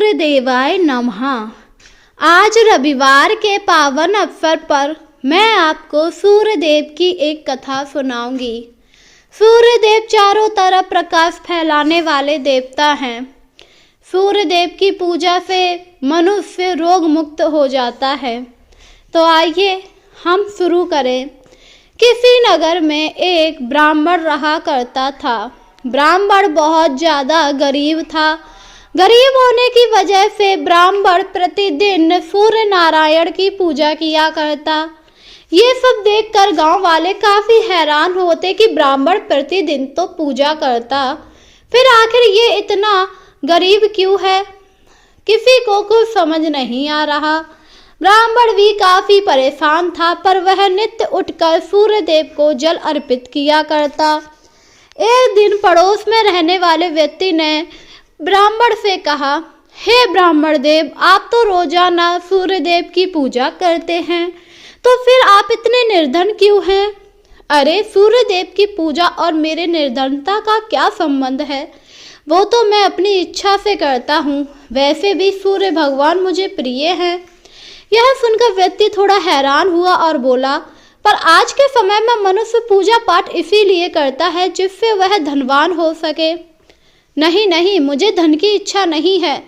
सूर्य देवाय नमः। आज रविवार के पावन अवसर पर मैं आपको सूर्य देव की एक कथा सुनाऊंगी। सूर्य देव चारों तरफ प्रकाश फैलाने वाले देवता हैं। सूर्य देव की पूजा से मनुष्य रोग मुक्त हो जाता है। तो आइए हम शुरू करें। किसी नगर में एक ब्राह्मण रहा करता था। ब्राह्मण बहुत ज़्यादा गरीब था। गरीब होने की वजह से ब्राह्मण प्रतिदिन सूर्य नारायण की पूजा किया करता। ये सब देखकर गांव वाले काफ़ी हैरान होते कि ब्राह्मण प्रतिदिन तो पूजा करता, फिर आखिर ये इतना गरीब क्यों है। किसी को कुछ समझ नहीं आ रहा। ब्राह्मण भी काफ़ी परेशान था, पर वह नित्य उठकर सूर्य देव को जल अर्पित किया करता। एक दिन पड़ोस में रहने वाले व्यक्ति ने ब्राह्मण से कहा, हे ब्राह्मण देव, आप तो रोजाना सूर्य देव की पूजा करते हैं, तो फिर आप इतने निर्धन क्यों हैं? अरे, सूर्य देव की पूजा और मेरे निर्धनता का क्या संबंध है? वो तो मैं अपनी इच्छा से करता हूँ। वैसे भी सूर्य भगवान मुझे प्रिय हैं। यह सुनकर व्यक्ति थोड़ा हैरान हुआ और बोला, पर आज के समय में मनुष्य पूजा पाठ इसीलिए करता है जिससे वह धनवान हो सके। नहीं नहीं, मुझे धन की इच्छा नहीं है।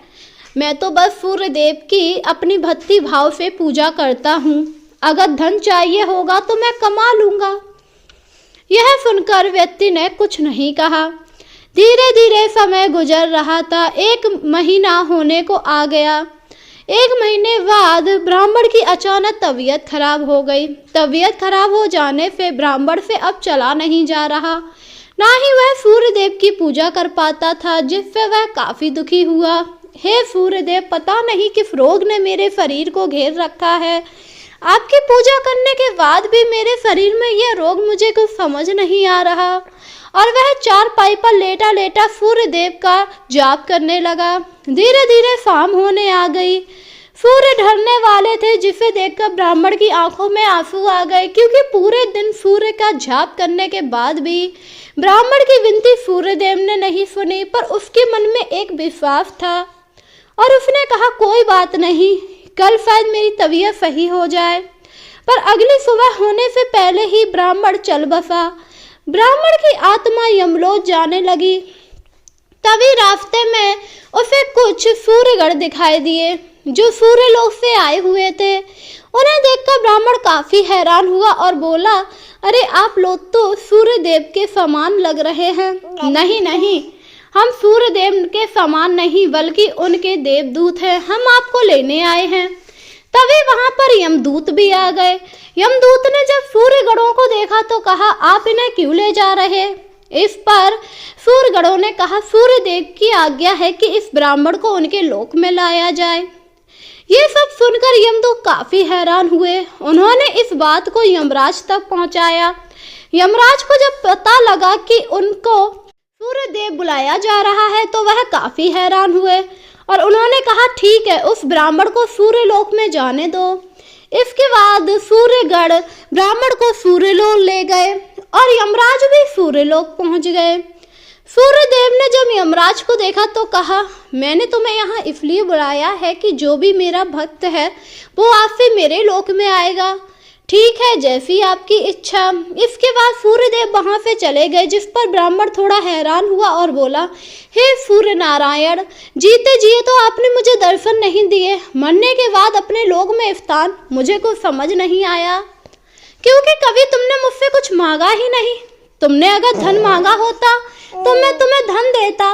मैं तो बस सूर्य देव की अपनी भक्ति भाव से पूजा करता हूँ। अगर धन चाहिए होगा तो मैं कमा लूँगा। यह सुनकर व्यक्ति ने कुछ नहीं कहा। धीरे धीरे समय गुजर रहा था। 1 महीना होने को आ गया। 1 महीने बाद ब्राह्मण की अचानक तबीयत खराब हो गई। तबीयत खराब हो जाने से ब्राह्मण से अब चला नहीं जा रहा, ना ही वह सूर्य देव की पूजा कर पाता था, जिससे वह काफ़ी दुखी हुआ। हे सूर्य देव, पता नहीं किस रोग ने मेरे शरीर को घेर रखा है। आपकी पूजा करने के बाद भी मेरे शरीर में यह रोग मुझे कुछ समझ नहीं आ रहा। और वह चारपाई पर लेटा लेटा सूर्य देव का जाप करने लगा। धीरे धीरे शाम होने आ गई। सूर्य ढलने वाले थे, जिसे देखकर ब्राह्मण की आंखों में आंसू आ गए, क्योंकि पूरे दिन सूर्य का जाप करने के बाद भी ब्राह्मण की विनती सूर्य देव ने नहीं सुनी। पर उसके मन में एक विश्वास था और उसने कहा, कोई बात नहीं, कल शायद मेरी तबीयत सही हो जाए। पर अगली सुबह होने से पहले ही ब्राह्मण चल बसा। ब्राह्मण की आत्मा यमलोक जाने लगी। तभी रास्ते में उसे कुछ सूर्यगण दिखाई दिए जो सूर्यलोक से आए हुए थे। उन्हें देखकर ब्राह्मण काफी हैरान हुआ और बोला, अरे आप लोग तो सूर्य देव के समान लग रहे हैं। नहीं नहीं, हम सूर्य देव के समान नहीं बल्कि उनके देवदूत हैं। हम आपको लेने आए हैं। तभी वहां पर यमदूत भी आ गए। यमदूत ने जब सूर्यगणों को देखा तो कहा, आप इन्हें क्यों ले जा रहे? इस पर सूर्यगणों ने कहा, सूर्य देव की आज्ञा है कि इस ब्राह्मण को उनके लोक में लाया जाए। ये सब सुनकर यमदूत काफी हैरान हुए। उन्होंने इस बात को यमराज तक पहुंचाया। यमराज को जब पता लगा कि उनको सूर्य देव बुलाया जा रहा है तो वह काफी हैरान हुए और उन्होंने कहा, ठीक है, उस ब्राह्मण को सूर्यलोक में जाने दो। इसके बाद सूर्यगण ब्राह्मण को सूर्यलोक ले गए और यमराज भी सूर्यलोक पहुंच गए। सूर्यदेव ने जब यमराज को देखा तो कहा, मैंने तुम्हें यहाँ इसलिए बुलाया है कि जो भी मेरा भक्त है वो आज से मेरे लोक में आएगा। ठीक है, जैसी आपकी इच्छा। इसके बाद सूर्यदेव वहाँ से चले गए, जिस पर ब्राह्मण थोड़ा हैरान हुआ और बोला, हे सूर्य नारायण, जीते जिए तो आपने मुझे दर्शन नहीं दिए, मरने के बाद अपने लोक में स्थान मुझे कुछ समझ नहीं आया, क्योंकि कभी तुमने मुझसे कुछ मांगा ही नहीं। तुमने अगर धन मांगा होता तो मैं तुम्हें धन देता,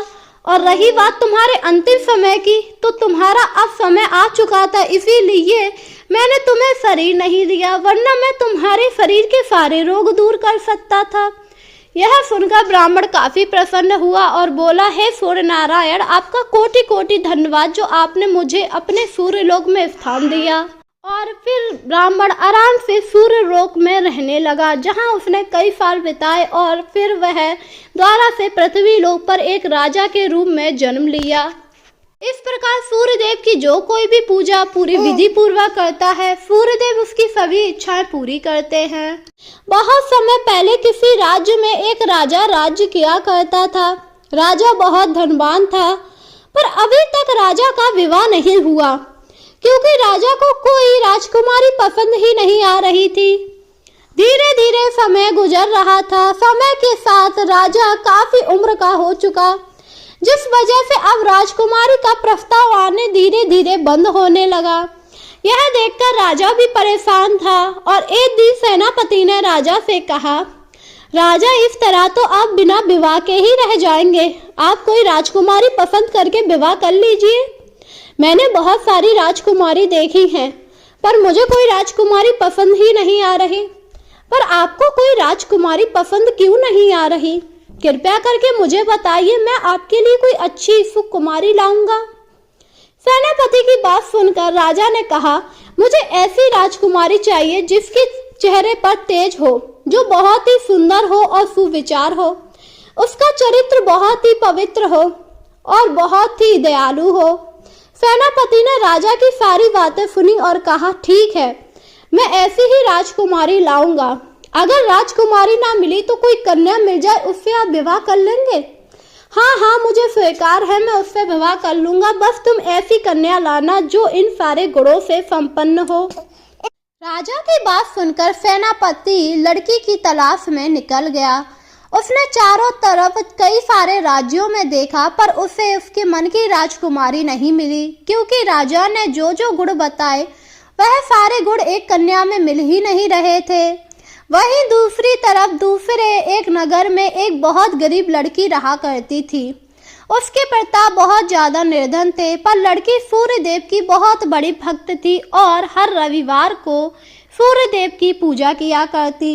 और रही बात तुम्हारे अंतिम समय की, तो तुम्हारा अब समय आ चुका था, इसीलिए मैंने तुम्हें शरीर नहीं दिया, वरना मैं तुम्हारे शरीर के सारे रोग दूर कर सकता था। यह सुनकर ब्राह्मण काफी प्रसन्न हुआ और बोला, हे सूर्य नारायण, आपका कोटि कोटि धन्यवाद जो आपने मुझे अपने सूर्यलोक में स्थान दिया। और फिर ब्राह्मण आराम से सूर्यलोक में रहने लगा, जहां उसने कई साल बिताए और फिर वह द्वारा से पृथ्वी लोक पर एक राजा के रूप में जन्म लिया। इस प्रकार सूर्यदेव की जो कोई भी पूजा पूरी विधि पूर्वक करता है, सूर्यदेव उसकी सभी इच्छाएं पूरी करते हैं। बहुत समय पहले किसी राज्य में एक राजा राज्य किया करता था। राजा बहुत धनवान था, पर अभी तक राजा का विवाह नहीं हुआ, क्योंकि राजा को कोई राजकुमारी पसंद ही नहीं आ रही थी। धीरे धीरे समय गुजर रहा था। समय के साथ राजा काफी उम्र का हो चुका, जिस वजह से अब राजकुमारी का प्रस्ताव आने धीरे धीरे बंद होने लगा। यह देखकर राजा भी परेशान था और एक दिन सेनापति ने राजा से कहा, राजा, इस तरह तो आप बिना विवाह के ही रह जाएंगे। आप कोई राजकुमारी पसंद करके विवाह कर लीजिए। मैंने बहुत सारी राजकुमारी देखी हैं, पर मुझे कोई राजकुमारी पसंद ही नहीं आ रही। पर आपको कोई राजकुमारी पसंद क्यों नहीं आ रही? कृपया करके मुझे बताइए, मैं आपके लिए कोई अच्छी सुकुमारी लाऊंगा। सेनापति की बात सुनकर राजा ने कहा, मुझे ऐसी राजकुमारी चाहिए जिसके चेहरे पर तेज हो, जो बहुत ही सुंदर हो और सुविचार हो, उसका चरित्र बहुत ही पवित्र हो और बहुत ही दयालु हो। सेनापति ने राजा की सारी बातें सुनी और कहा, ठीक है, मैं ऐसी ही राजकुमारी लाऊंगा। अगर राजकुमारी ना मिली तो कोई कन्या मिल जाए, उससे आप विवाह कर लेंगे? हाँ हाँ, मुझे स्वीकार है, मैं उससे विवाह कर लूंगा। बस तुम ऐसी कन्या लाना जो इन सारे गुणों से संपन्न हो। राजा की बात सुनकर सेनापति लड़की की तलाश में निकल गया। उसने चारों तरफ कई सारे राज्यों में देखा, पर उसे उसके मन की राजकुमारी नहीं मिली, क्योंकि राजा ने जो जो गुण बताए वह सारे गुण एक कन्या में मिल ही नहीं रहे थे। वहीं दूसरी तरफ दूसरे एक नगर में एक बहुत गरीब लड़की रहा करती थी। उसके पिता बहुत ज्यादा निर्धन थे, पर लड़की सूर्यदेव की बहुत बड़ी भक्त थी और हर रविवार को सूर्यदेव की पूजा किया करती।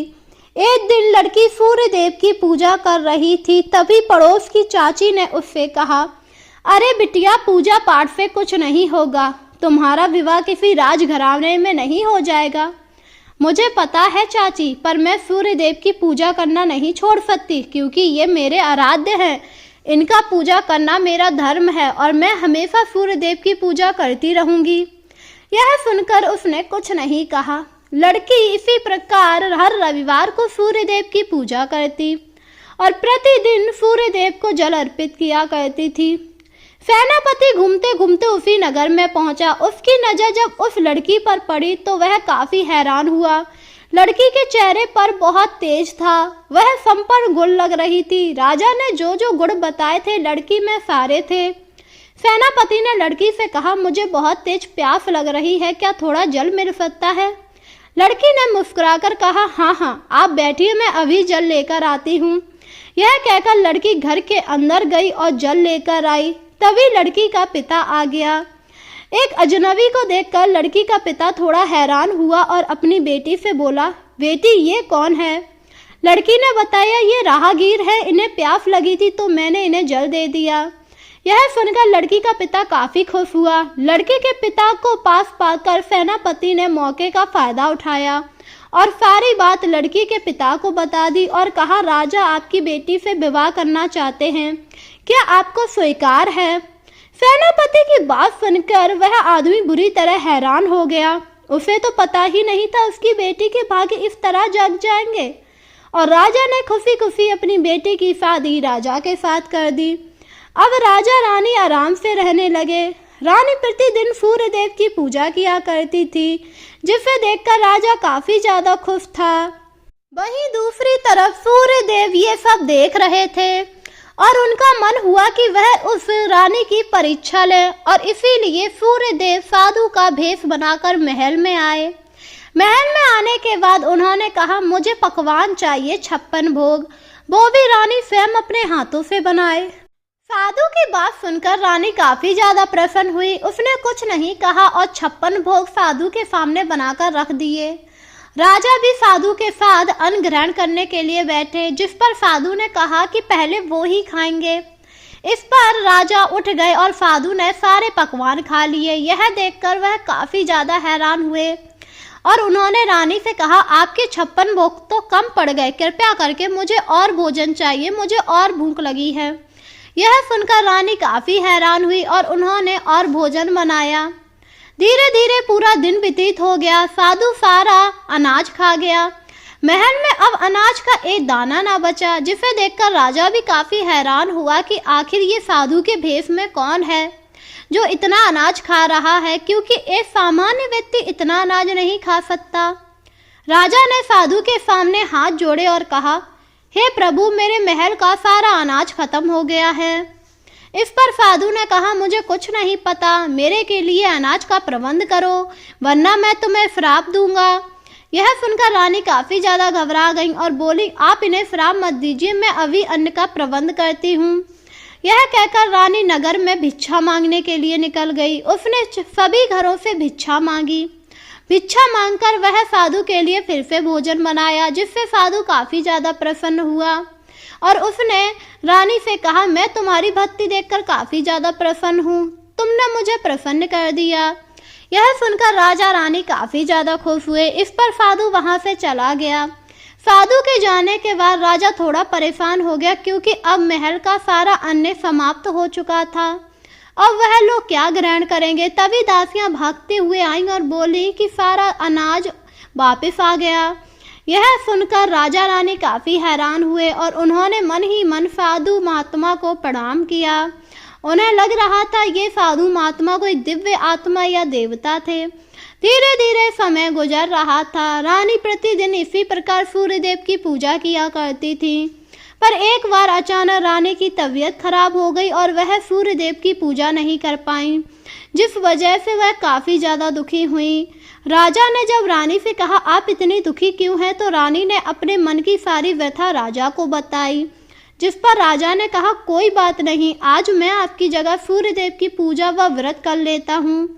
एक दिन लड़की सूर्यदेव की पूजा कर रही थी, तभी पड़ोस की चाची ने उससे कहा, अरे बिटिया, पूजा पाठ से कुछ नहीं होगा, तुम्हारा विवाह किसी राजघराने में नहीं हो जाएगा। मुझे पता है चाची, पर मैं सूर्यदेव की पूजा करना नहीं छोड़ सकती, क्योंकि ये मेरे आराध्य हैं। इनका पूजा करना मेरा धर्म है और मैं हमेशा सूर्यदेव की पूजा करती रहूंगी। यह सुनकर उसने कुछ नहीं कहा। लड़की इसी प्रकार हर रविवार को सूर्यदेव की पूजा करती और प्रतिदिन सूर्यदेव को जल अर्पित किया करती थी। सेनापति घूमते घूमते उसी नगर में पहुंचा। उसकी नजर जब उस लड़की पर पड़ी तो वह काफी हैरान हुआ। लड़की के चेहरे पर बहुत तेज था, वह संपन्न गुण लग रही थी। राजा ने जो जो गुण बताए थे लड़की में सारे थे। सेनापति ने लड़की से कहा, मुझे बहुत तेज प्यास लग रही है, क्या थोड़ा जल मिल सकता है? लड़की ने मुस्कुराकर कहा, हाँ हाँ, आप बैठिए, मैं अभी जल लेकर आती हूँ। यह कहकर लड़की घर के अंदर गई और जल लेकर आई। तभी लड़की का पिता आ गया। एक अजनबी को देखकर लड़की का पिता थोड़ा हैरान हुआ और अपनी बेटी से बोला, बेटी, ये कौन है? लड़की ने बताया, ये राहगीर है, इन्हें प्यास लगी थी तो मैंने इन्हें जल दे दिया। यह सुनकर लड़की का पिता काफी खुश हुआ। लड़के के पिता को पास पाकर सेनापति ने मौके का फायदा उठाया और सारी बात लड़की के पिता को बता दी और कहा, राजा आपकी बेटी से विवाह करना चाहते हैं, क्या आपको स्वीकार है? सेनापति की बात सुनकर वह आदमी बुरी तरह हैरान हो गया। उसे तो पता ही नहीं था उसकी बेटी के भाग्य इस तरह जग जाएंगे। और राजा ने खुशी खुशी अपनी बेटी की शादी राजा के साथ कर दी। अब राजा रानी आराम से रहने लगे। रानी प्रतिदिन सूर्यदेव की पूजा किया करती थी, जिसे देखकर राजा काफी ज्यादा खुश था। वहीं दूसरी तरफ सूर्यदेव ये सब देख रहे थे और उनका मन हुआ कि वह उस रानी की परीक्षा ले, और इसीलिए सूर्यदेव साधु का भेष बनाकर महल में आए। महल में आने के बाद उन्होंने कहा, मुझे पकवान चाहिए 56 भोग, वो भी रानी स्वयं अपने हाथों से बनाए। साधु की बात सुनकर रानी काफी ज्यादा प्रसन्न हुई। उसने कुछ नहीं कहा और 56 भोग साधु के सामने बनाकर रख दिए। राजा भी साधु के साथ अन्न ग्रहण करने के लिए बैठे, जिस पर साधु ने कहा कि पहले वो ही खाएंगे। इस पर राजा उठ गए और साधु ने सारे पकवान खा लिए। यह देखकर वह काफी ज्यादा हैरान हुए और उन्होंने रानी से कहा, आपके 56 भोग तो कम पड़ गए, कृपया करके मुझे और भोजन चाहिए, मुझे और भूख लगी है। यह सुनकर रानी काफी हैरान हुई और उन्होंने और भोजन बनाया। धीरे धीरे पूरा दिन व्यतीत हो गया। साधु सारा अनाज खा गया। महल में अब अनाज का एक दाना ना बचा, जिसे देखकर राजा भी काफी हैरान हुआ कि आखिर ये साधु के भेष में कौन है। जो इतना अनाज खा रहा है, क्योंकि एक सामान्य व्यक्ति इतना अनाज नहीं खा सकता। राजा ने साधु के सामने हाथ जोड़े और कहा, हे प्रभु, मेरे महल का सारा अनाज खत्म हो गया है। इस पर साधु ने कहा, मुझे कुछ नहीं पता, मेरे के लिए अनाज का प्रबंध करो, वरना मैं तुम्हें श्राप दूंगा। यह सुनकर रानी काफी ज्यादा घबरा गई और बोली, आप इन्हें श्राप मत दीजिए, मैं अभी अन्न का प्रबंध करती हूँ। यह कहकर रानी नगर में भिक्षा मांगने के लिए निकल गई। उसने सभी घरों से भिक्षा मांगी। भिक्षा मांगकर वह साधु के लिए फिर से भोजन बनाया, जिससे साधु काफी ज्यादा प्रसन्न हुआ और उसने रानी से कहा, मैं तुम्हारी भक्ति देखकर काफी ज्यादा प्रसन्न हूँ, तुमने मुझे प्रसन्न कर दिया। यह सुनकर राजा रानी काफी ज्यादा खुश हुए। इस पर साधु वहां से चला गया। साधु के जाने के बाद राजा थोड़ा परेशान हो गया, क्योंकि अब महल का सारा अन्न समाप्त हो चुका था। अब वह लोग क्या ग्रहण करेंगे। तभी दासियां भागते हुए आईं और बोली कि सारा अनाज वापस आ गया। यह सुनकर राजा रानी काफी हैरान हुए और उन्होंने मन ही मन साधु महात्मा को प्रणाम किया। उन्हें लग रहा था ये साधु महात्मा कोई दिव्य आत्मा या देवता थे। धीरे धीरे समय गुजर रहा था। रानी प्रतिदिन इसी प्रकार सूर्यदेव की पूजा किया करती थी, पर एक बार अचानक रानी की तबीयत खराब हो गई और वह सूर्यदेव की पूजा नहीं कर पाई, जिस वजह से वह काफी ज्यादा दुखी हुई। राजा ने जब रानी से कहा, आप इतनी दुखी क्यों हैं, तो रानी ने अपने मन की सारी व्यथा राजा को बताई, जिस पर राजा ने कहा, कोई बात नहीं, आज मैं आपकी जगह सूर्यदेव की पूजा व व्रत कर लेता हूँ।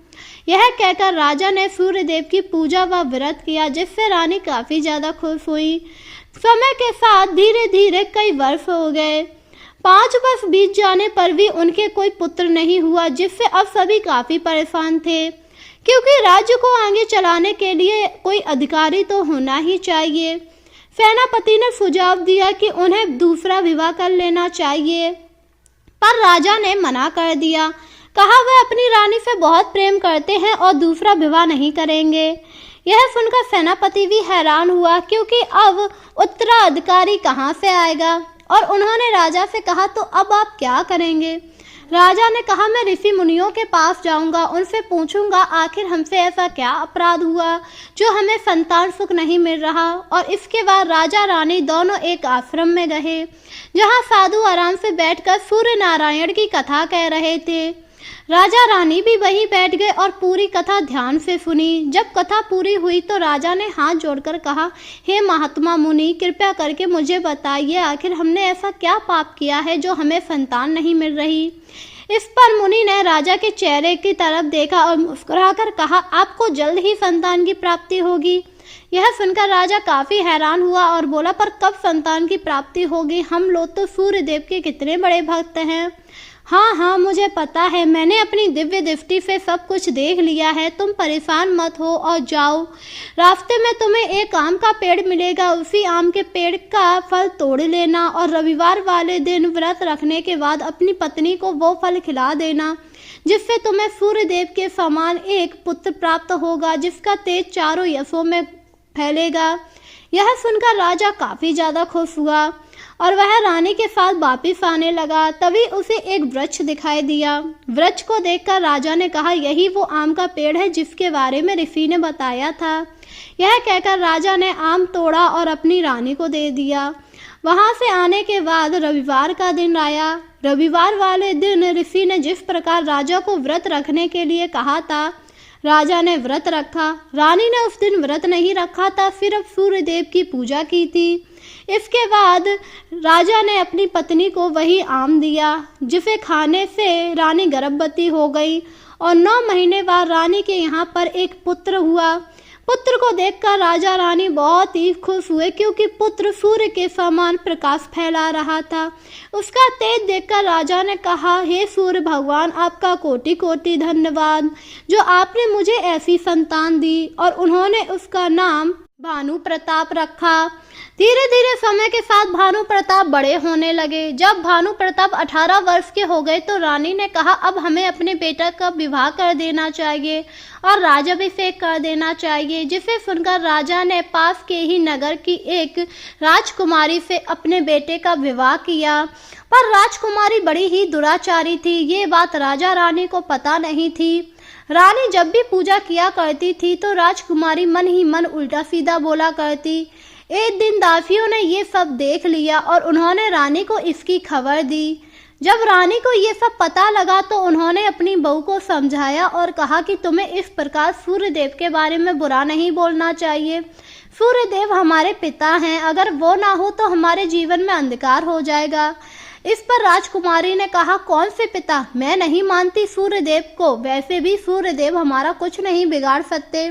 यह कहकर राजा ने सूर्यदेव की पूजा व व्रत किया, जिससे रानी काफी ज्यादा खुश हुई। समय के साथ धीरे धीरे कई वर्ष हो गए। 5 वर्ष बीत जाने पर भी उनके कोई पुत्र नहीं हुआ, जिससे अब सभी काफी परेशान थे, क्योंकि राज्य को आगे चलाने के लिए कोई अधिकारी तो होना ही चाहिए। सेनापति ने सुझाव दिया कि उन्हें दूसरा विवाह कर लेना चाहिए, पर राजा ने मना कर दिया। कहा वह अपनी रानी से बहुत प्रेम करते हैं और दूसरा विवाह नहीं करेंगे। यह सुनकर सेनापति भी हैरान हुआ, क्योंकि अब उत्तराधिकारी कहाँ से आएगा, और उन्होंने राजा से कहा, तो अब आप क्या करेंगे। राजा ने कहा, मैं ऋषि मुनियों के पास जाऊंगा, उनसे पूछूंगा आखिर हमसे ऐसा क्या अपराध हुआ जो हमें संतान सुख नहीं मिल रहा। और इसके बाद राजा रानी दोनों एक आश्रम में गए, जहां साधु आराम से बैठकर सूर्य नारायण की कथा कह रहे थे। राजा रानी भी वहीं बैठ गए और पूरी कथा ध्यान से सुनी। जब कथा पूरी हुई तो राजा ने हाथ जोड़कर कहा, हे महात्मा मुनि, कृपया करके मुझे बताइए, आखिर हमने ऐसा क्या पाप किया है जो हमें संतान नहीं मिल रही। इस पर मुनि ने राजा के चेहरे की तरफ देखा और मुस्कुराकर कहा, आपको जल्द ही संतान की प्राप्ति होगी। यह सुनकर राजा काफी हैरान हुआ और बोला, पर कब संतान की प्राप्ति होगी, हम लोग तो सूर्य देव के कितने बड़े भक्त हैं। हाँ, मुझे पता है, मैंने अपनी दिव्य दृष्टि से सब कुछ देख लिया है, तुम परेशान मत हो और जाओ। रास्ते में तुम्हें एक आम का पेड़ मिलेगा, उसी आम के पेड़ का फल तोड़ लेना और रविवार वाले दिन व्रत रखने के बाद अपनी पत्नी को वो फल खिला देना, जिससे तुम्हें सूर्यदेव के समान एक पुत्र प्राप्त होगा, जिसका तेज चारों यशों में फैलेगा। यह सुनकर राजा काफी ज्यादा खुश हुआ और वह रानी के साथ वापिस आने लगा। तभी उसे एक वृक्ष दिखाई दिया। वृक्ष को देखकर राजा ने कहा, यही वो आम का पेड़ है जिसके बारे में ऋषि ने बताया था। यह कहकर राजा ने आम तोड़ा और अपनी रानी को दे दिया। वहां से आने के बाद रविवार का दिन आया। रविवार वाले दिन ऋषि ने जिस प्रकार राजा को व्रत रखने के लिए कहा था, राजा ने व्रत रखा। रानी ने उस दिन व्रत नहीं रखा था, सिर्फ सूर्यदेव की पूजा की थी। इसके बाद राजा ने अपनी पत्नी को वही आम दिया, जिसे खाने से रानी गर्भवती हो गई और 9 महीने बाद रानी के यहाँ पर एक पुत्र हुआ। पुत्र को देखकर राजा रानी बहुत ही खुश हुए, क्योंकि पुत्र सूर्य के समान प्रकाश फैला रहा था। उसका तेज देखकर राजा ने कहा, हे सूर्य भगवान, आपका कोटि कोटि धन्यवाद जो आपने मुझे ऐसी संतान दी। और उन्होंने उसका नाम भानु प्रताप रखा। धीरे धीरे समय के साथ भानु प्रताप बड़े होने लगे। जब भानु प्रताप 18 वर्ष के हो गए तो रानी ने कहा अब हमें अपने बेटा का विवाह कर देना चाहिए और राज्याभिषेक कर देना चाहिए, जिसे सुनकर राजा ने पास के ही नगर की एक राजकुमारी से अपने बेटे का विवाह किया। पर राजकुमारी बड़ी ही दुराचारी थी। ये बात राजा रानी को पता नहीं थी। रानी जब भी पूजा किया करती थी तो राजकुमारी मन ही मन उल्टा सीधा बोला करती। एक दिन दासियों ने ये सब देख लिया और उन्होंने रानी को इसकी खबर दी। जब रानी को ये सब पता लगा तो उन्होंने अपनी बहू को समझाया और कहा कि तुम्हें इस प्रकार सूर्यदेव के बारे में बुरा नहीं बोलना चाहिए। सूर्यदेव हमारे पिता हैं, अगर वो ना हो तो हमारे जीवन में अंधकार हो जाएगा। इस पर राजकुमारी ने कहा कौन से पिता, मैं नहीं मानती सूर्यदेव को, वैसे भी सूर्यदेव हमारा कुछ नहीं बिगाड़ सकते।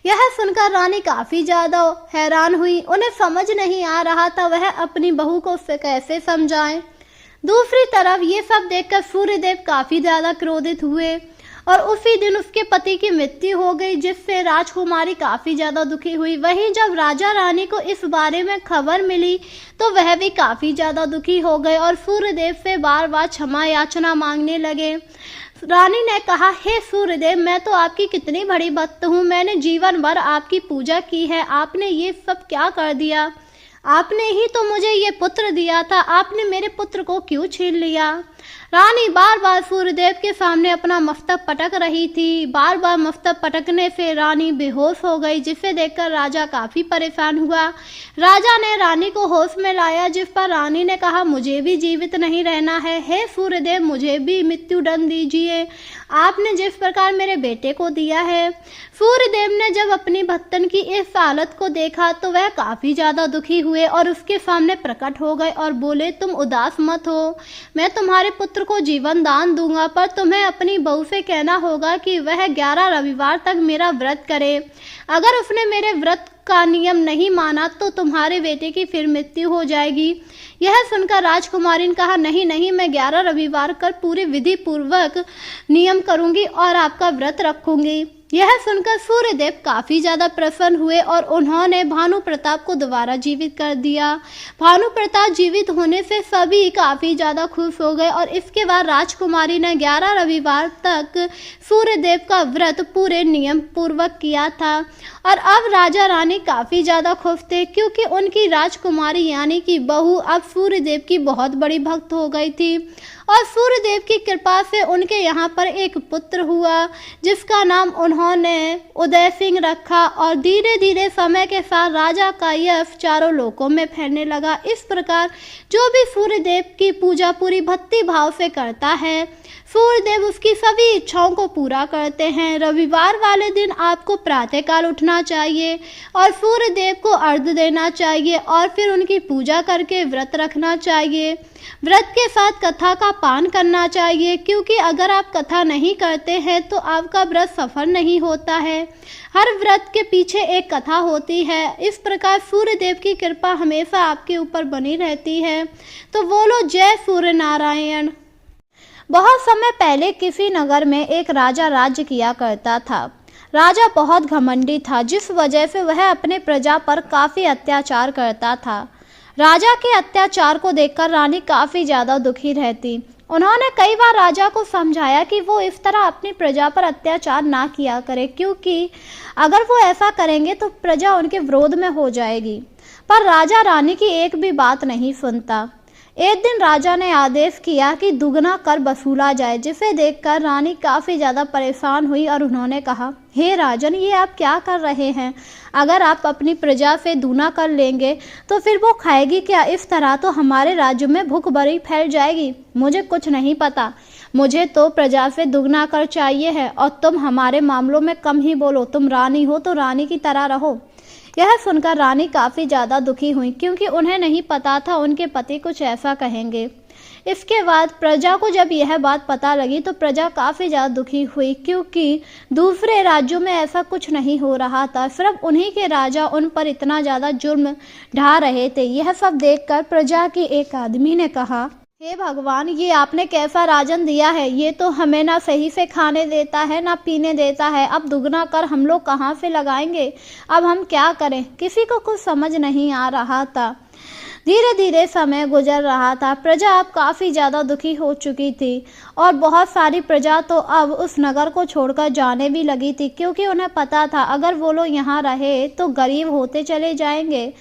यह सुनकर रानी काफी ज्यादा हैरान हुई। उन्हें समझ नहीं आ रहा था वह अपनी बहू को कैसे समझाएं। दूसरी तरफ ये सब देखकर सूर्यदेव काफी ज्यादा क्रोधित हुए और उसी दिन उसके पति की मृत्यु हो गई, जिससे राजकुमारी काफी ज्यादा दुखी हुई। वहीं जब राजा रानी को इस बारे में खबर मिली तो वह भी काफी ज्यादा दुखी हो गए और सूर्यदेव से बार बार क्षमा याचना मांगने लगे। रानी ने कहा हे सूर्यदेव, मैं तो आपकी कितनी बड़ी भक्त हूँ, मैंने जीवन भर आपकी पूजा की है, आपने ये सब क्या कर दिया? आपने ही तो मुझे ये पुत्र दिया था, आपने मेरे पुत्र को क्यों छीन लिया? रानी बार बार सूर्यदेव के सामने अपना मस्तक पटक रही थी। बार बार मस्तक पटकने से रानी बेहोश हो गई, जिसे देखकर राजा काफी परेशान हुआ। राजा ने रानी को होश में लाया, जिस पर रानी ने कहा मुझे भी जीवित नहीं रहना है, हे सूर्यदेव मुझे भी मृत्यु दंड दीजिए, आपने जिस प्रकार मेरे बेटे को दिया है। सूर्यदेव ने जब अपनी भक्तन की इस हालत को देखा तो वह काफी ज्यादा दुखी हुए और उसके सामने प्रकट हो गए और बोले तुम उदास मत हो, मैं तुम्हारे पुत्र को जीवन दान दूंगा, पर तुम्हें अपनी बहू से कहना होगा कि वह 11 रविवार तक मेरा व्रत करे। अगर उसने मेरे व्रत का नियम नहीं माना तो तुम्हारे बेटे की फिर मृत्यु हो जाएगी। यह सुनकर राजकुमारी ने कहा नहीं नहीं, मैं 11 रविवार कर पूरी विधि पूर्वक नियम करूंगी और आपका व्रत रखूंगी। यह सुनकर सूर्यदेव काफी ज्यादा प्रसन्न हुए और उन्होंने भानु प्रताप को दोबारा जीवित कर दिया। भानु प्रताप जीवित होने से सभी काफी ज्यादा खुश हो गए और इसके बाद राजकुमारी ने 11 रविवार तक सूर्यदेव का व्रत पूरे नियम पूर्वक किया था और अब राजा रानी काफी ज्यादा खुश थे, क्योंकि उनकी राजकुमारी यानी कि बहू अब सूर्यदेव की बहुत बड़ी भक्त हो गई थी और सूर्यदेव की कृपा से उनके यहाँ पर एक पुत्र हुआ, जिसका नाम उन्होंने उदय सिंह रखा और धीरे धीरे समय के साथ राजा का यश चारों लोकों में फैलने लगा। इस प्रकार जो भी सूर्यदेव की पूजा पूरी भक्ति भाव से करता है, सूर्यदेव उसकी सभी इच्छाओं को पूरा करते हैं। रविवार वाले दिन आपको प्रातःकाल उठना चाहिए और सूर्यदेव को अर्घ्य देना चाहिए और फिर उनकी पूजा करके व्रत रखना चाहिए। व्रत के साथ कथा का पान करना चाहिए, क्योंकि अगर आप कथा नहीं करते हैं तो आपका व्रत सफल नहीं होता है। हर व्रत के पीछे एक कथा होती है। इस प्रकार सूर्यदेव की कृपा हमेशा आपके ऊपर बनी रहती है। तो बोलो जय सूर्य नारायण। बहुत समय पहले किसी नगर में एक राजा राज्य किया करता था। राजा बहुत घमंडी था, जिस वजह से वह अपने प्रजा पर काफी अत्याचार करता था। राजा के अत्याचार को देखकर रानी काफी ज्यादा दुखी रहती। उन्होंने कई बार राजा को समझाया कि वो इस तरह अपनी प्रजा पर अत्याचार ना किया करे, क्योंकि अगर वो ऐसा करेंगे तो प्रजा उनके विरोध में हो जाएगी। पर राजा रानी की एक भी बात नहीं सुनता। एक दिन राजा ने आदेश किया कि दुगना कर वसूला जाए, जिसे देखकर रानी काफ़ी ज़्यादा परेशान हुई और उन्होंने कहा हे राजन, ये आप क्या कर रहे हैं? अगर आप अपनी प्रजा से दूना कर लेंगे तो फिर वो खाएगी क्या? इस तरह तो हमारे राज्य में भूखमरी फैल जाएगी। मुझे कुछ नहीं पता, मुझे तो प्रजा से दुगना कर चाहिए है और तुम हमारे मामलों में कम ही बोलो। तुम रानी हो तो रानी की तरह रहो। यह सुनकर रानी काफ़ी ज़्यादा दुखी हुई, क्योंकि उन्हें नहीं पता था उनके पति कुछ ऐसा कहेंगे। इसके बाद प्रजा को जब यह बात पता लगी तो प्रजा काफ़ी ज़्यादा दुखी हुई, क्योंकि दूसरे राज्यों में ऐसा कुछ नहीं हो रहा था। सिर्फ उन्हीं के राजा उन पर इतना ज़्यादा जुर्म ढा रहे थे। यह सब देखकर प्रजा के एक आदमी ने कहा हे भगवान, ये आपने कैसा राजन दिया है। ये तो हमें ना सही से खाने देता है ना पीने देता है। अब दुगना कर हम लोग कहाँ से लगाएंगे। अब हम क्या करें। किसी को कुछ समझ नहीं आ रहा था। धीरे धीरे समय गुजर रहा था। प्रजा अब काफ़ी ज़्यादा दुखी हो चुकी थी और बहुत सारी प्रजा तो अब उस नगर को छोड़कर जाने भी लगी थी, क्योंकि उन्हें पता था अगर वो लोग यहाँ रहे तो गरीब होते चले जाएंगे।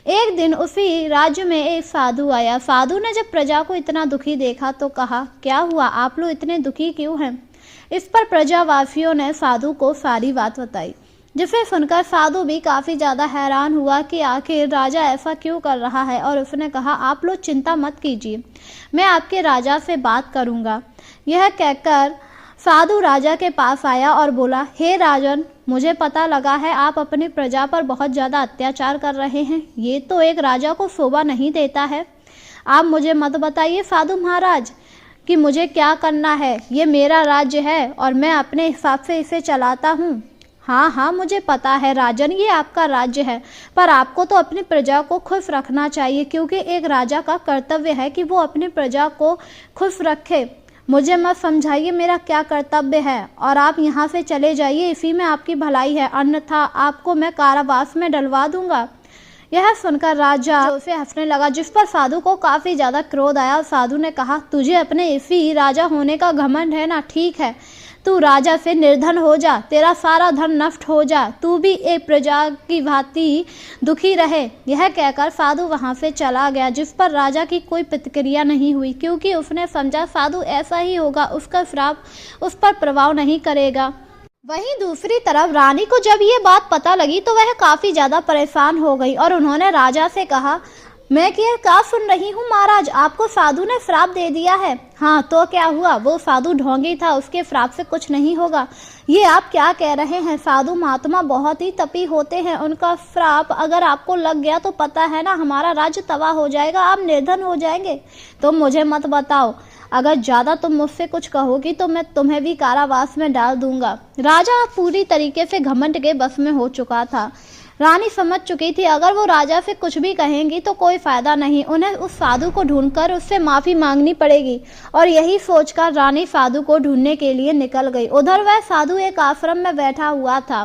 एक दिन उसी राज्य में एक साधु आया। साधु ने जब प्रजा को इतना दुखी देखा तो कहा, क्या हुआ, आप लोग इतने दुखी क्यों हैं। इस पर प्रजावासियों ने साधु को सारी बात बताई, जिसे सुनकर साधु भी काफ़ी ज़्यादा हैरान हुआ कि आखिर राजा ऐसा क्यों कर रहा है। और उसने कहा, आप लोग चिंता मत कीजिए, मैं आपके राजा से बात करूँगा। यह कहकर साधु राजा के पास आया और बोला, हे राजन, मुझे पता लगा है आप अपनी प्रजा पर बहुत ज़्यादा अत्याचार कर रहे हैं। ये तो एक राजा को शोभा नहीं देता है। आप मुझे मत बताइए साधु महाराज कि मुझे क्या करना है। ये मेरा राज्य है और मैं अपने हिसाब से इसे चलाता हूँ। हाँ हाँ, मुझे पता है राजन, ये आपका राज्य है, पर आपको तो अपनी प्रजा को खुश रखना चाहिए, क्योंकि एक राजा का कर्तव्य है कि वो अपनी प्रजा को खुश रखे। मुझे मत समझाइए मेरा क्या कर्तव्य है, और आप यहाँ से चले जाइए, इसी में आपकी भलाई है, अन्यथा आपको मैं कारावास में डलवा दूंगा। यह सुनकर राजा उसे हंसने लगा, जिस पर साधु को काफ़ी ज़्यादा क्रोध आया। और साधु ने कहा, तुझे अपने इसी राजा होने का घमंड है ना, ठीक है, तू राजा से निर्धन हो जा, तेरा सारा धन नष्ट हो जा, तू भी एक प्रजा की भांति दुखी रहे। यह कहकर साधु वहां से चला गया, जिस पर राजा की कोई प्रतिक्रिया नहीं हुई, क्योंकि उसने समझा साधु ऐसा ही होगा, उसका श्राप उस पर प्रभाव नहीं करेगा। वहीं दूसरी तरफ रानी को जब ये बात पता लगी तो वह काफ़ी ज़्यादा परेशान हो गई और उन्होंने राजा से कहा, मैं क्या सुन रही हूँ महाराज, आपको साधु ने श्राप दे दिया है। हाँ तो क्या हुआ, वो साधु ढोंगी था, उसके श्राप से कुछ नहीं होगा। ये आप क्या कह रहे हैं। साधु महात्मा बहुत ही तपी होते हैं, उनका श्राप अगर आपको लग गया तो पता है ना हमारा राज्य तबाह हो जाएगा, आप निर्धन हो जाएंगे। तो मुझे मत बताओ, अगर ज़्यादा तुम मुझसे कुछ कहोगी तो मैं तुम्हें भी कारावास में डाल दूंगा। राजा पूरी तरीके से घमंड के बस में हो चुका था। रानी समझ चुकी थी अगर वो राजा से कुछ भी कहेंगी तो कोई फायदा नहीं, उन्हें उस साधु को ढूंढकर उससे माफ़ी मांगनी पड़ेगी। और यही सोचकर रानी साधु को ढूंढने के लिए निकल गई। उधर वह साधु एक आश्रम में बैठा हुआ था।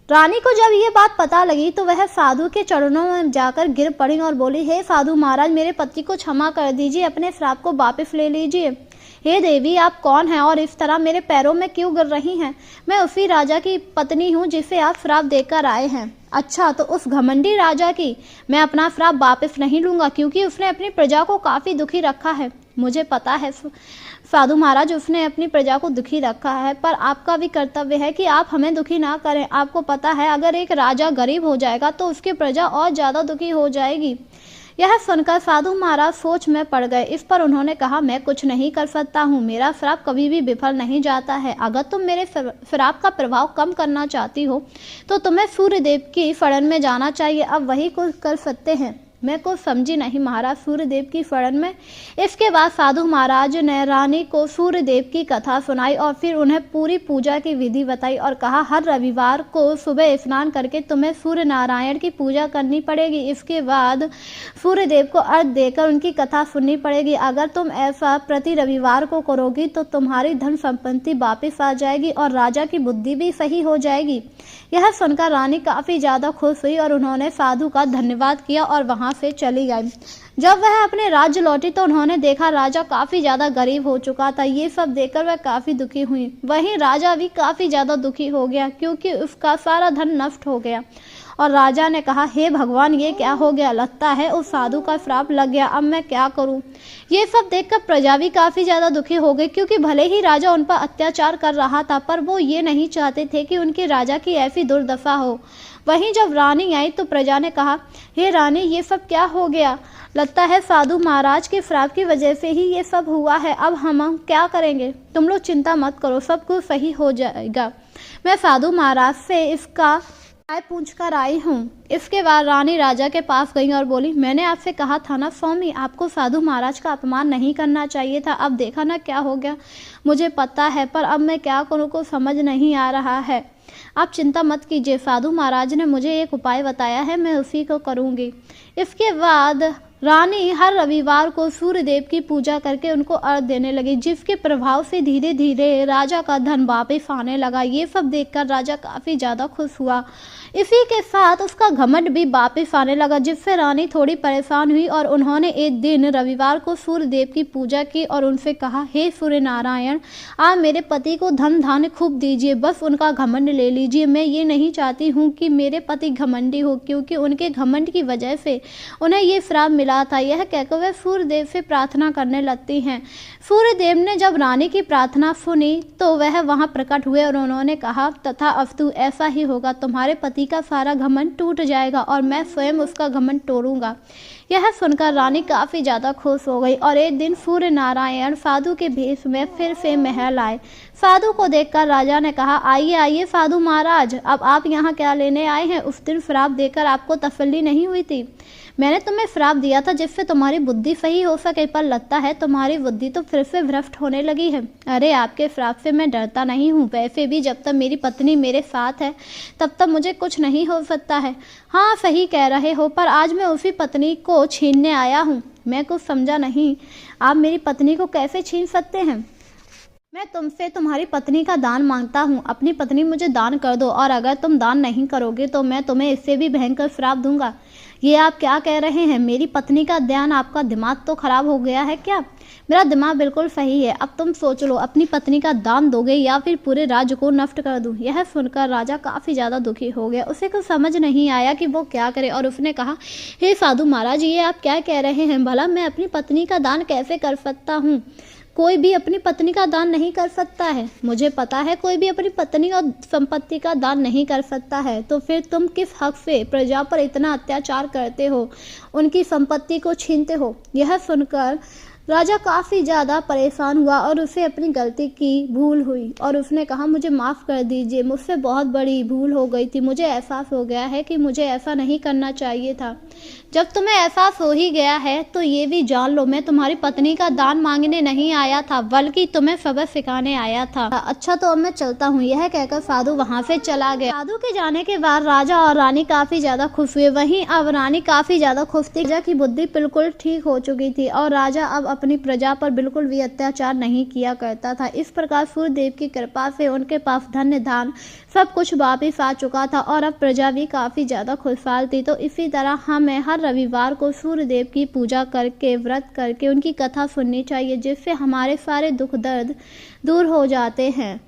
रानी को जब ये बात पता लगी तो वह साधु के चरणों में जाकर गिर पड़ी और बोली, हे साधु महाराज, मेरे पति को क्षमा कर दीजिए, अपने श्राप को वापस ले लीजिए। हे देवी, आप कौन हैं और इस तरह मेरे पैरों में क्यों गिर रही हैं। मैं उसी राजा की पत्नी हूँ जिसे आप श्राप देकर आए हैं। अच्छा, तो उस घमंडी राजा की मैं अपना श्राप वापस नहीं लूँगा, क्योंकि उसने अपनी प्रजा को काफ़ी दुखी रखा है। मुझे पता है साधु महाराज, उसने अपनी प्रजा को दुखी रखा है, पर आपका भी कर्तव्य है कि आप हमें दुखी ना करें। आपको पता है अगर एक राजा गरीब हो जाएगा तो उसकी प्रजा और ज़्यादा दुखी हो जाएगी। यह सुनकर साधु महाराज सोच में पड़ गए। इस पर उन्होंने कहा, मैं कुछ नहीं कर सकता हूँ, मेरा श्राप कभी भी विफल नहीं जाता है। अगर तुम मेरे श्राप का प्रभाव कम करना चाहती हो तो तुम्हें सूर्यदेव की शरण में जाना चाहिए, अब वही कुछ कर सकते हैं। मैं कुछ समझी नहीं महाराज, सूर्यदेव की शरण में। इसके बाद साधु महाराज ने रानी को सूर्यदेव की कथा सुनाई और फिर उन्हें पूरी पूजा की विधि बताई और कहा, हर रविवार को सुबह स्नान करके तुम्हें सूर्य नारायण की पूजा करनी पड़ेगी। इसके बाद सूर्यदेव को अर्घ्य देकर उनकी कथा सुननी पड़ेगी। अगर तुम ऐसा प्रति रविवार को करोगी तो तुम्हारी धन संपत्ति वापस आ जाएगी और राजा की बुद्धि भी सही हो जाएगी। यह सुनकर रानी काफ़ी ज़्यादा खुश हुई और उन्होंने साधु का धन्यवाद किया और वहाँ से चली गई। जब वह अपने राज्य लौटी तो उन्होंने देखा राजा काफ़ी ज़्यादा गरीब हो चुका था। ये सब देखकर वह काफ़ी दुखी हुई। वहीं राजा भी काफ़ी ज़्यादा दुखी हो गया, क्योंकि उसका सारा धन नष्ट हो गया। और राजा ने कहा, हे भगवान, ये क्या हो गया, लगता है उस साधु का श्राप लग गया, अब मैं क्या करूं। ये सब देखकर प्रजा भी काफ़ी ज़्यादा दुखी हो गई, क्योंकि भले ही राजा उन पर अत्याचार कर रहा था पर वो ये नहीं चाहते थे कि उनके राजा की ऐसी दुर्दशा हो। वहीं जब रानी आई तो प्रजा ने कहा, हे रानी, ये सब क्या हो गया, लगता है साधु महाराज के श्राप की वजह से ही ये सब हुआ है, अब हम क्या करेंगे। तुम लोग चिंता मत करो, सब कुछ सही हो जाएगा। मैं साधु महाराज से इसका पूछ कर आई हूँ। इसके बाद रानी राजा के पास गई और बोली, मैंने आपसे कहा था ना स्वामी, आपको साधु महाराज का अपमान नहीं करना चाहिए था, अब देखा ना क्या हो गया। मुझे पता है, पर अब मैं क्या करूँ को समझ नहीं आ रहा है। आप चिंता मत कीजिए, साधु महाराज ने मुझे एक उपाय बताया है, मैं उसी को करूँगी। इसके बाद रानी हर रविवार को सूर्यदेव की पूजा करके उनको अर्घ देने लगी, जिसके प्रभाव से धीरे धीरे राजा का धन वापस आने लगा। ये सब देखकर राजा काफ़ी ज़्यादा खुश हुआ। इसी के साथ उसका घमंड भी वापस आने लगा, जिससे रानी थोड़ी परेशान हुई और उन्होंने एक दिन रविवार को सूर्यदेव की पूजा की और उनसे कहा, हे सूर्य नारायण, आप मेरे पति को धन धान्य खूब दीजिए, बस उनका घमंड ले लीजिए। मैं ये नहीं चाहती हूँ कि मेरे पति घमंडी हो, क्योंकि उनके घमंड की वजह से उन्हें ये श्राप मिला था। यह कहकर वह सूर्यदेव से प्रार्थना करने लगती हैं। सूर्यदेव ने जब रानी की प्रार्थना सुनी तो वह वहाँ प्रकट हुए और उन्होंने कहा, तथा अस्तु, ऐसा ही होगा, तुम्हारे पति का सारा घमंड टूट जाएगा और मैं स्वयं उसका घमंड तोड़ूंगा। यह सुनकर रानी काफ़ी ज़्यादा खुश हो गई और एक दिन सूर्य नारायण साधु के भेष में फिर से महल आए। साधु को देखकर राजा ने कहा, आइए आइए साधु महाराज, अब आप यहाँ क्या लेने आए हैं? उस दिन श्राप देकर आपको तसल्ली नहीं हुई थी? मैंने तुम्हें श्राप दिया था जिससे तुम्हारी बुद्धि सही हो सके, पर लगता है तुम्हारी बुद्धि तो फिर से भ्रष्ट होने लगी है। अरे आपके श्राप से मैं डरता नहीं हूँ, वैसे भी जब तक मेरी पत्नी मेरे साथ है तब तक मुझे कुछ नहीं हो सकता है। हाँ सही कह रहे हो, पर आज मैं उसी पत्नी को छीनने आया हूँ। मैं कुछ समझा नहीं, आप मेरी पत्नी को कैसे छीन सकते हैं? मैं तुमसे तुम्हारी पत्नी का दान मांगता हूँ, अपनी पत्नी मुझे दान कर दो, और अगर तुम दान नहीं करोगे तो मैं तुम्हें इससे भी भयंकर श्राप दूंगा। ये आप क्या कह रहे हैं? मेरी पत्नी का ध्यान, आपका दिमाग तो खराब हो गया है क्या? मेरा दिमाग बिल्कुल सही है। अब तुम सोच लो, अपनी पत्नी का दान दोगे या फिर पूरे राज्य को नष्ट कर दूं? यह सुनकर राजा काफ़ी ज़्यादा दुखी हो गया। उसे कुछ समझ नहीं आया कि वो क्या करे और उसने कहा, हे साधु महाराज, ये आप क्या कह रहे हैं? भला मैं अपनी पत्नी का दान कैसे कर सकता हूँ? कोई भी अपनी पत्नी का दान नहीं कर सकता है। मुझे पता है कोई भी अपनी पत्नी और संपत्ति का दान नहीं कर सकता है। तो फिर तुम किस हक से प्रजा पर इतना अत्याचार करते हो, उनकी संपत्ति को छीनते हो? यह सुनकर राजा काफ़ी ज़्यादा परेशान हुआ और उसे अपनी गलती की भूल हुई और उसने कहा, मुझे माफ़ कर दीजिए, मुझसे बहुत बड़ी भूल हो गई थी। मुझे एहसास हो गया है कि मुझे ऐसा नहीं करना चाहिए था। जब तुम्हें एहसास हो ही गया है तो ये भी जान लो, मैं तुम्हारी पत्नी का दान मांगने नहीं आया था, बल्कि तुम्हें सबक सिखाने आया था। अच्छा तो अब मैं चलता हूँ। यह कहकर साधु वहाँ से चला गया। साधु के जाने के बाद राजा और रानी काफ़ी ज़्यादा खुश हुए। वहीं अब रानी काफ़ी ज़्यादा खुश थी। राजा की बुद्धि बिल्कुल ठीक हो चुकी थी और राजा अब अपनी प्रजा पर बिल्कुल भी अत्याचार नहीं किया करता था। इस प्रकार सूर्यदेव की कृपा से उनके पास धन्य धान सब कुछ वापिस आ चुका था और अब प्रजा भी काफ़ी ज़्यादा खुशहाल थी। तो इसी तरह हमें हर रविवार को सूर्यदेव की पूजा करके, व्रत करके उनकी कथा सुननी चाहिए, जिससे हमारे सारे दुख दर्द दूर हो जाते हैं।